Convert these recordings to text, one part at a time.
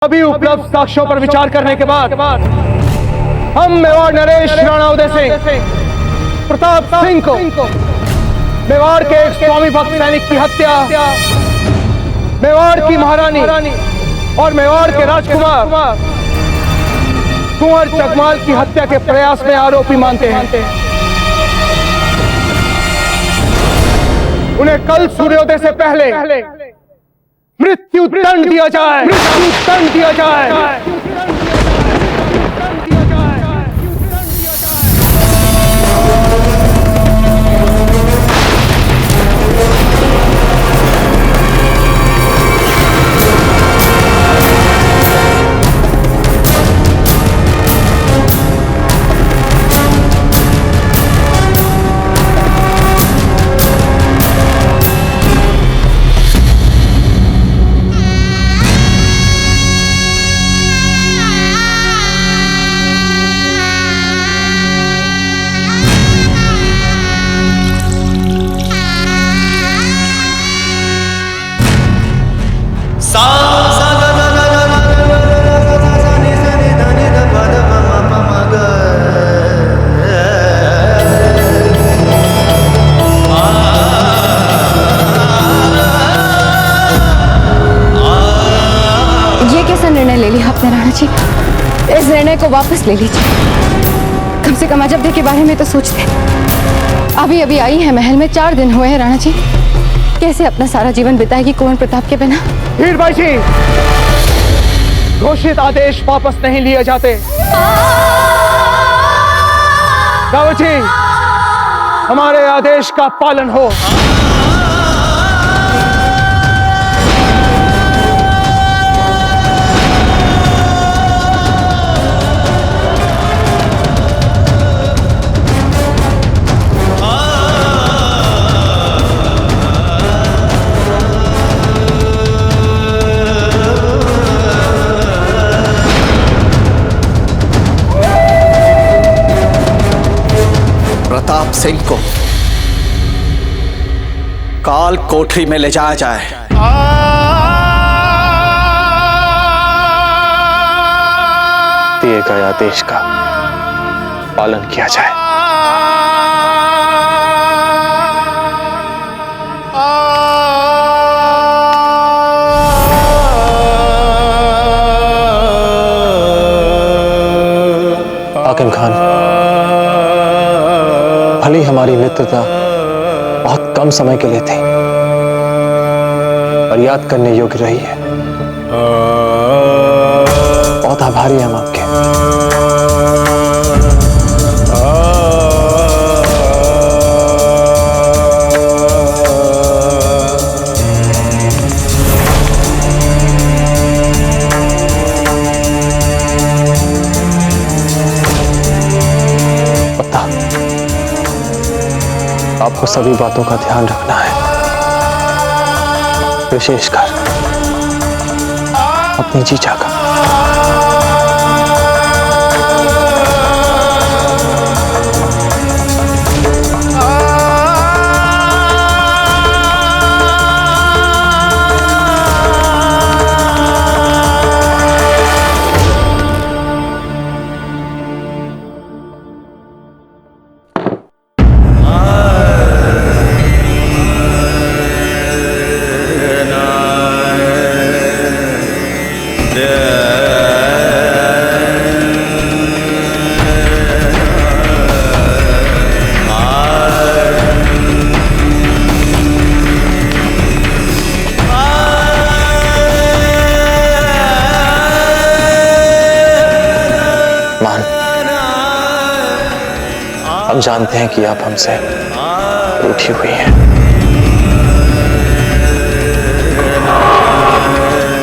अभी उपलब्ध साक्ष्यों पर विचार करने के बाद हम मेवाड़ नरेश राणा उदय सिंह प्रताप सिंह को मेवाड़ के एक स्वामी भक्त सैनिक की हत्या, मेवाड़ की महारानी और मेवाड़ के राजकुमार कुंवर जगमाल की हत्या के प्रयास में आरोपी मानते हैं। उन्हें कल सूर्योदय से पहले मृत्यु दंड दिया जाए, मृत्यु दंड दिया जाए। निर्णय ले लिया आपने राणा जी, इस निर्णय को वापस ले लीजिए। कम से कम अजब दे के बारे में तो सोचते। अभी अभी आई है महल में, 4 दिन हुए हैं राणा जी। कैसे अपना सारा जीवन बिताएगी कुंवर प्रताप के बिना? हीरबाई जी, घोषित आदेश वापस नहीं लिए जाते। रावत जी, हमारे आदेश का पालन हो। प्रताप सिंह को काल कोठरी में ले जाया जाए। दिए गए आदेश का पालन किया जाए। हाकिम खान, भली हमारी मित्रता बहुत कम समय के लिए थी, पर याद करने योग्य रही है। बहुत आभारी हैं हम आपके। आपको सभी बातों का ध्यान रखना है, विशेषकर अपनी जीजा का। हम जानते हैं कि आप हमसे रूठी हुई हैं,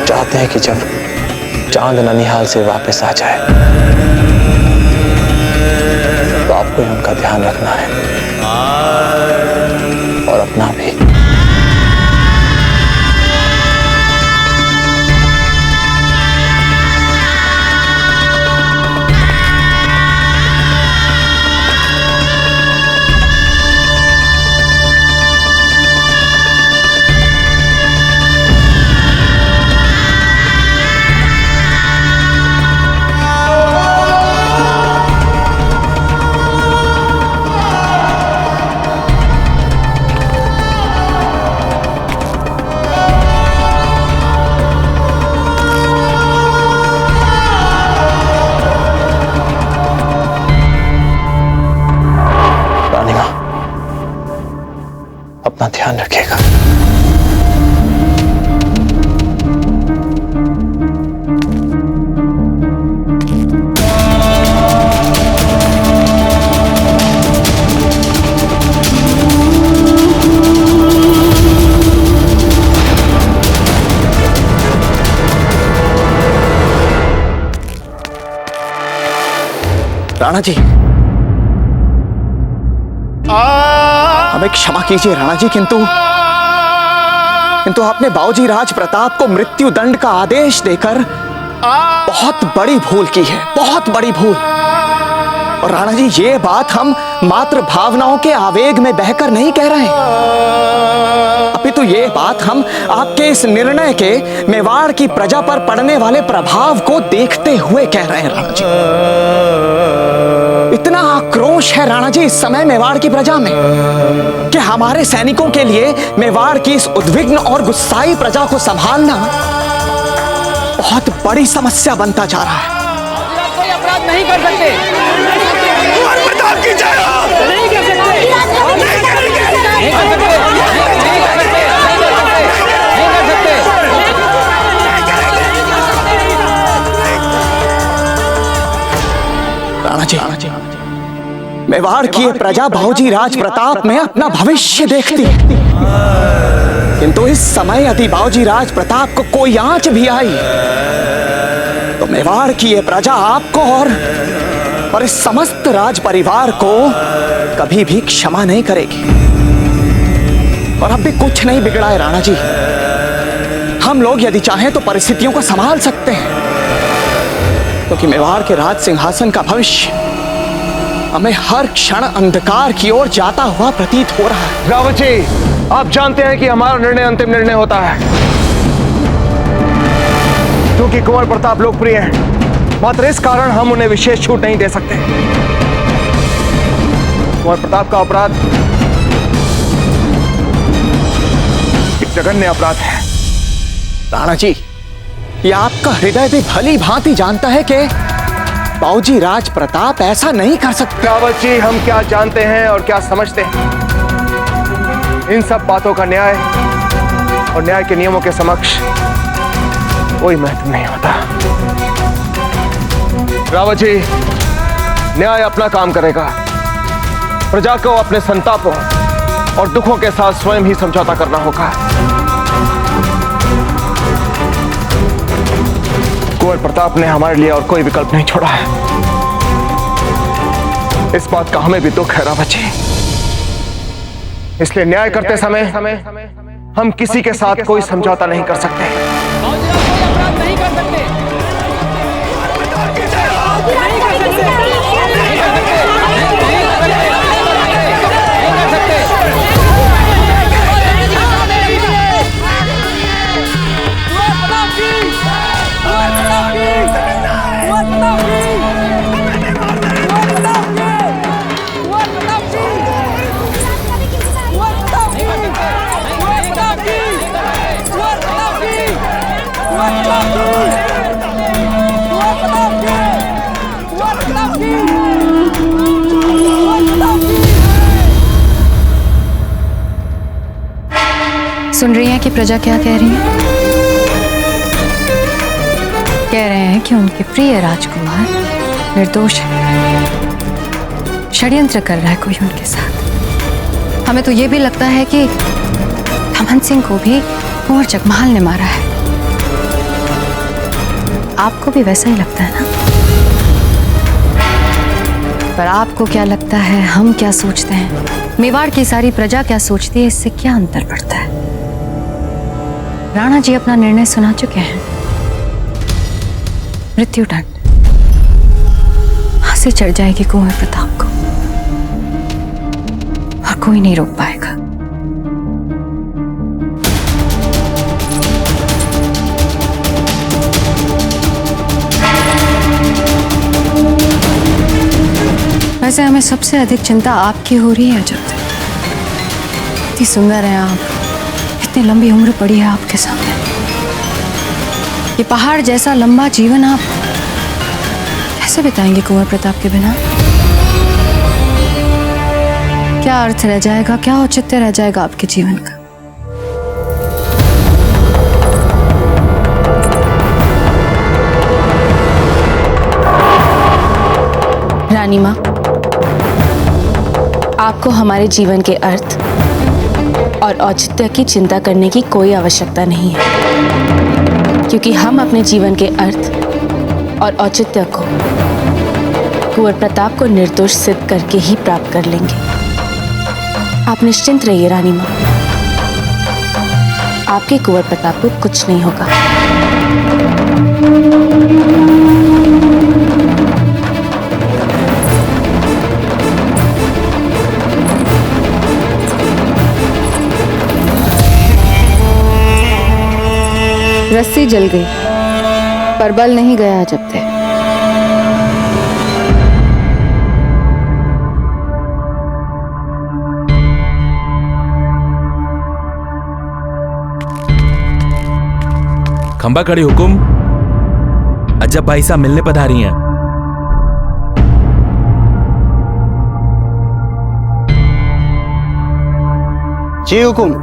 चाहते हैं कि जब चांद ननिहाल से वापस आ जाए तो आपको ही उनका ध्यान रखना है और अपना भी। राणा जी, हमें क्षमा कीजिए राणा जी, किंतु आपने बाबूजी राज प्रताप को मृत्यु दंड का आदेश देकर बहुत बड़ी भूल की है, बहुत बड़ी भूल। और राणा जी, ये बात हम मात्र भावनाओं के आवेग में बहकर नहीं कह रहे हैं, अपितु ये बात हम आपके इस निर्णय के मेवाड़ की प्रजा पर पड़ने वाले प्रभाव को देखते हुए कह रहे हैं राणा जी। इतना आक्रोश है राणा जी इस समय मेवाड़ की प्रजा में कि हमारे सैनिकों के लिए मेवाड़ की इस उद्विग्न और गुस्साई प्रजा को संभालना बहुत बड़ी समस्या बनता जा रहा है। कोई अपराध नहीं कर सकते, प्रताप की जय हो। नहीं कर सकते, नहीं कर सकते, नहीं कर सकते। राणा जी, मेवाड़ की ये प्रजा बाबूजी राज प्रताप में अपना भविष्य देखती है, किंतु इस समय यदि बाबूजी राज प्रताप को कोई आंच भी आई तो मेवाड़ की ये प्रजा आपको और इस समस्त राज परिवार को कभी भी क्षमा नहीं करेगी। और अब भी कुछ नहीं बिगड़ा है राणा जी, हम लोग यदि चाहें तो परिस्थितियों को संभाल सकते हैं, क्योंकि मेवाड़ के राज सिंहासन का भविष्य हमें हर क्षण अंधकार की ओर जाता हुआ प्रतीत हो रहा है। रावत जी, आप जानते हैं कि हमारा निर्णय अंतिम निर्णय होता है, क्योंकि कुंवर प्रताप लोकप्रिय हैं, मात्र इस कारण हम उन्हें विशेष छूट नहीं दे सकते। कुंवर प्रताप का अपराध एक जघन्य अपराध है। राणा जी, ये आपका हृदय भी भली भांति जानता है कि बाबूजी राज प्रताप ऐसा नहीं कर सकते। रावत जी, हम क्या जानते हैं और क्या समझते हैं, इन सब बातों का न्याय और न्याय के नियमों के समक्ष कोई महत्व नहीं होता। रावत जी, न्याय अपना काम करेगा, प्रजा को अपने संतापों और दुखों के साथ स्वयं ही समझौता करना होगा। कुंवर प्रताप ने हमारे लिए और कोई विकल्प नहीं छोड़ा है, इस बात का हमें भी दुख है रावत जी। इसलिए न्याय करते समय हम किसी के साथ कोई समझौता नहीं कर सकते। नहीं कर सकते, सुन रही हैं कि प्रजा क्या कह रही है? कह रहे हैं कि उनके प्रिय राजकुमार निर्दोष है, षड्यंत्र कर रहा है कोई उनके साथ। हमें तो ये भी लगता है कि थमन सिंह को भी कुंवर जगमहल ने मारा है। आपको भी वैसा ही लगता है ना? पर आपको क्या लगता है, हम क्या सोचते हैं, मेवाड़ की सारी प्रजा क्या सोचती है, इससे क्या अंतर पड़ता है? राणा जी अपना निर्णय सुना चुके हैं, मृत्यु दंड फांसी चढ़ जाएगी कुंवर प्रताप को और कोई नहीं रोक पाएगा। वैसे हमें सबसे अधिक चिंता आपकी हो रही है अजब। इतनी सुंदर हैं आप, इतनी लंबी उम्र पड़ी है आपके सामने, ये पहाड़ जैसा लंबा जीवन आप कैसे बिताएंगे कुंवर प्रताप के बिना? क्या अर्थ रह जाएगा, क्या औचित्य रह जाएगा आपके जीवन का? रानी माँ, आपको हमारे जीवन के अर्थ और औचित्य की चिंता करने की कोई आवश्यकता नहीं है, क्योंकि हम अपने जीवन के अर्थ और औचित्य को कुंवर प्रताप को निर्दोष सिद्ध करके ही प्राप्त कर लेंगे। आप निश्चिंत रहिए रानी माँ, आपके कुंवर प्रताप को कुछ नहीं होगा। रस्सी जल गई पर बल नहीं गया जब तक। खंबा खड़ी हुकुम। अजब भाई साहब मिलने पधारी हैं। जी हुकुम।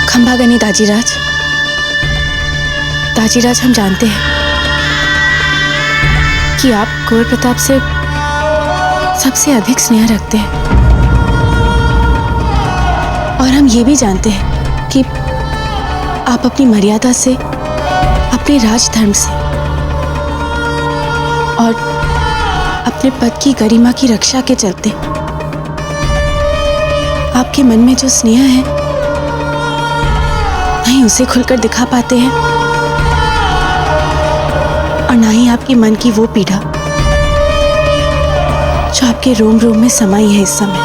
खंबागनी दाजीराज, दाजीराज हम जानते हैं कि आप कुंवर प्रताप से सबसे अधिक स्नेह रखते हैं, और हम ये भी जानते हैं कि आप अपनी मर्यादा से, अपने राजधर्म से और अपने पद की गरिमा की रक्षा के चलते आपके मन में जो स्नेह है नहीं उसे खुलकर दिखा पाते हैं, और ना ही आपके मन की वो पीड़ा जो आपके रोम रोम में समाई है इस समय।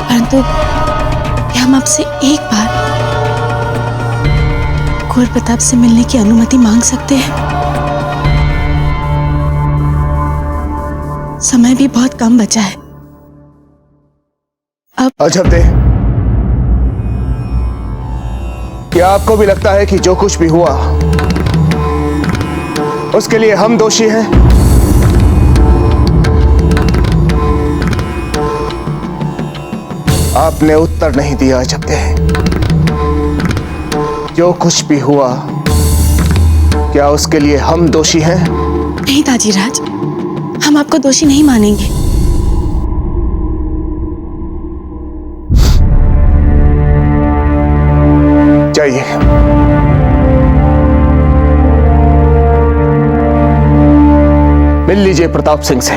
परंतु हम आपसे एक बार कुंवर प्रताप से मिलने की अनुमति मांग सकते हैं। समय भी बहुत कम बचा है। अब अजब दे, क्या आपको भी लगता है कि जो कुछ भी हुआ उसके लिए हम दोषी हैं? आपने उत्तर नहीं दिया अजब दे। जो कुछ भी हुआ क्या उसके लिए हम दोषी हैं? नहीं दाजीराज, हम आपको दोषी नहीं मानेंगे। जाइए। मिल लीजिए प्रताप सिंह से।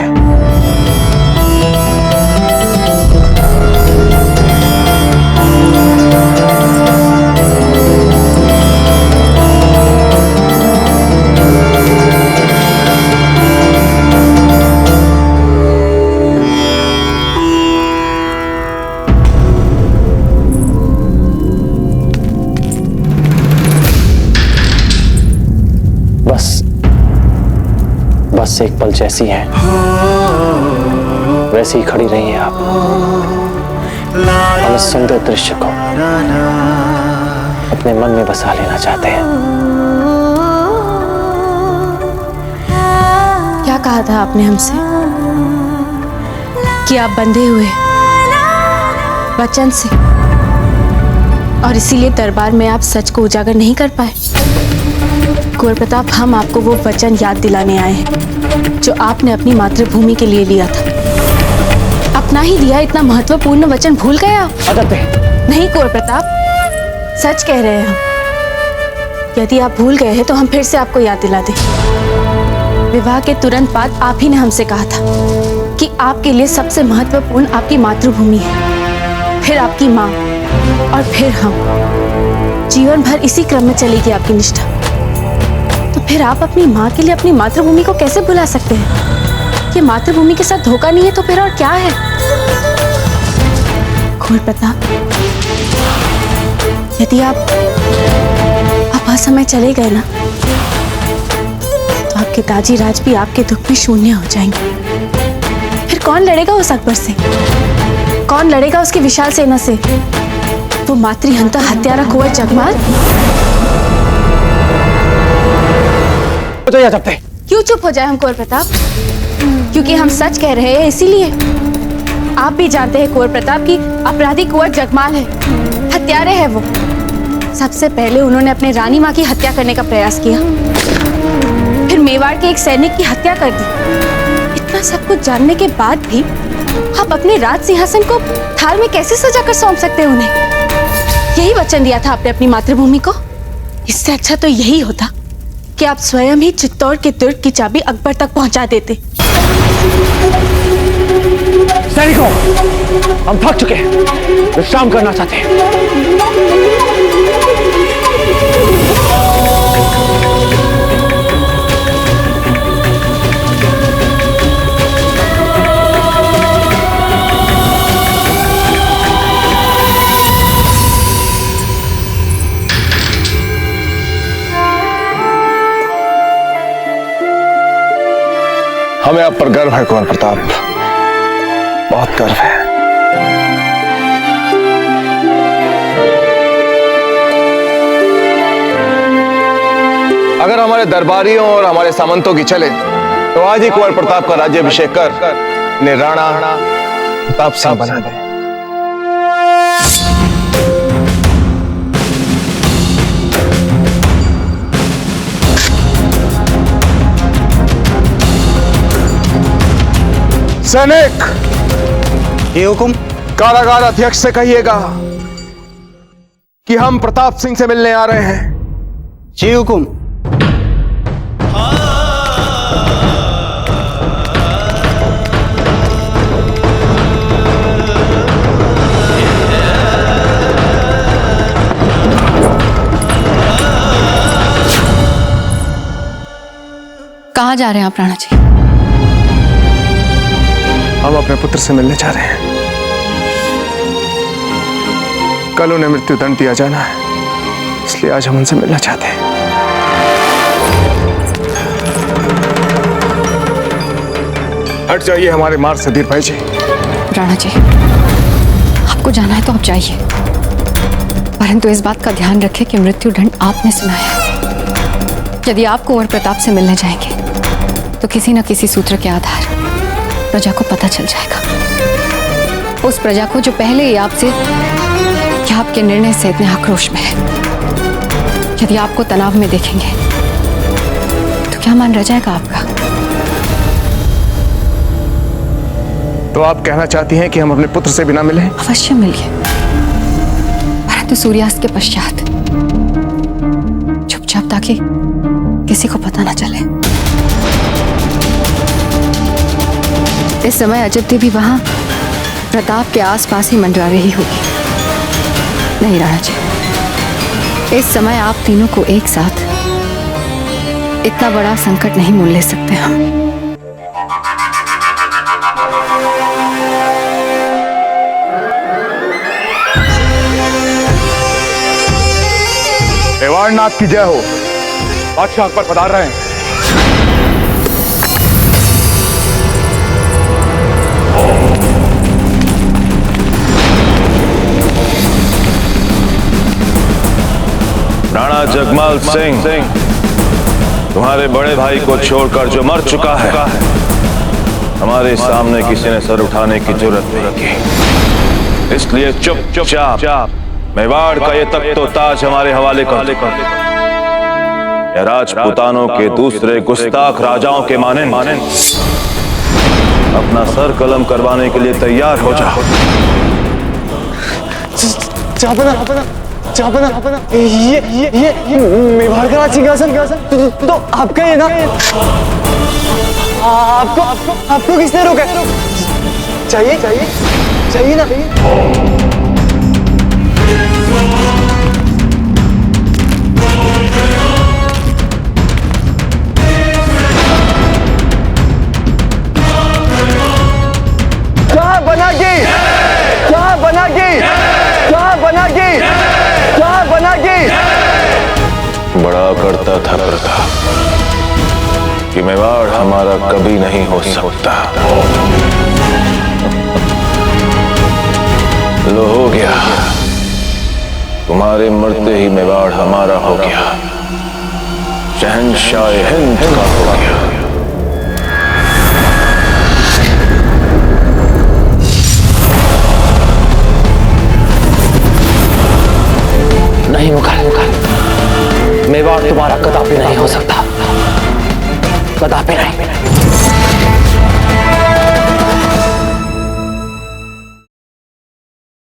बस एक पल जैसी हैं वैसे ही खड़ी रही हैं आप। हम इस सुंदर दृश्य को अपने मन में बसा लेना चाहते हैं। क्या कहा था आपने हमसे कि आप बंधे हुए वचन से, और इसीलिए दरबार में आप सच को उजागर नहीं कर पाए? कुंवर प्रताप, हम आपको वो वचन याद दिलाने आए हैं जो आपने अपनी मातृभूमि के लिए लिया था। अपना ही दिया इतना महत्वपूर्ण वचन भूल गए आप? नहीं कुंवर प्रताप, सच कह रहे हैं हम। यदि आप भूल गए हैं तो हम फिर से आपको याद दिला दें। विवाह के तुरंत बाद आप ही ने हमसे कहा था कि आपके लिए सबसे महत्वपूर्ण आपकी मातृभूमि है, फिर आपकी माँ, और फिर हम। जीवन भर इसी क्रम में चलेगी आपकी निष्ठा। तो फिर आप अपनी माँ के लिए अपनी मातृभूमि को कैसे भुला सकते हैं? ये मातृभूमि के साथ धोखा नहीं है तो फिर और क्या है? कुंवर प्रताप, यदि आप असमय चले गए ना तो आपके दाजीराज भी आपके दुख में शून्य हो जाएंगे। फिर कौन लड़ेगा उस अकबर से? कौन लड़ेगा उसकी विशाल सेना से? वो मातृहंता हत्यारा कुंवर जगमाल? क्यों चुप हो जाए हम कुंवर प्रताप? क्योंकि हम सच कह रहे हैं इसीलिए। आप भी जानते हैं कुंवर प्रताप की अपराधी कुंवर जगमाल है, हत्यारे है वो। सबसे पहले उन्होंने अपने रानी माँ की हत्या करने का प्रयास किया, फिर मेवाड़ के एक सैनिक की हत्या कर दी। इतना सब कुछ जानने के बाद भी आप अपने राज सिंहासन को थाल में कैसे सजा कर सौंप सकते हैं उन्हें? यही वचन दिया था आपने अपनी मातृभूमि को। इससे अच्छा तो यही होता कि आप स्वयं ही चित्तौड़ के दुर्ग की चाबी अकबर तक पहुंचा देते। सैनिकों, हम थक चुके हैं, विश्राम करना चाहते हैं। हमें आप पर गर्व है कुंवर प्रताप, बहुत गर्व है। अगर हमारे दरबारियों और हमारे सामंतों की चले तो आज ही कुंवर प्रताप का राज्याभिषेक कर इन्हें राणा प्रताप सिंह बना दे। सैनिक, ये हुकुम। कारागार अध्यक्ष से कहिएगा कि हम प्रताप सिंह से मिलने आ रहे हैं। जी हुकुम। कहाँ जा रहे हैं आप राणा जी? हम अपने पुत्र से मिलने जा रहे हैं। कल उन्हें मृत्यु दंड दिया जाना है, इसलिए आज हम उनसे मिलना चाहते हैं। हट जाइए हमारे मार्ग से धीर भाई जी। राणा जी, आपको जाना है तो आप जाइए, परंतु इस बात का ध्यान रखें कि मृत्यु दंड आपने सुनाया है। यदि आप कुंवर प्रताप से मिलने जाएंगे तो किसी न किसी सूत्र के आधार प्रजा को पता चल जाएगा। उस प्रजा को जो पहले ही आपसे कि आपके निर्णय से इतने आक्रोश में है, यदि आपको तनाव में देखेंगे तो क्या मान रह जाएगा आपका? तो आप कहना चाहती हैं कि हम अपने पुत्र से बिना मिले? अवश्य मिलिए, परंतु सूर्यास्त के पश्चात, चुपचाप, ताकि किसी को पता ना चले। इस समय अजब देवी वहां प्रताप के आसपास ही मंडरा रही होगी। नहीं राणा जी, इस समय आप तीनों को एक साथ इतना बड़ा संकट नहीं मोल ले सकते हम। मेवाड़ नाथ की जय हो। बादशाह अकबर पधार रहे हैं। राणा जगमाल सिंह, तुम्हारे बड़े भाई को छोड़कर जो मर चुका है, हमारे सामने किसी ने सर उठाने की जरूरत नहीं की, इसलिए चुपचाप मेवाड़ का ये तख्तो ताज हमारे हवाले कर दो। या राजपूतानों के दूसरे गुस्ताख राजाओं के मानन अपना सर कलम करवाने के लिए तैयार हो जाओ। ये मेवाड़ का राज सिंहासन तो आपका है ना? आपको किसने रोका? चाहिए ना? बड़ा करता था प्रताप कि मेवाड़ हमारा कभी नहीं हो सकता। लो हो गया, तुम्हारे मरते ही मेवाड़ हमारा हो गया, शहंशाह हिंद का हो गया। नहीं मुगल, नहीं हो सकता, कदापि नहीं।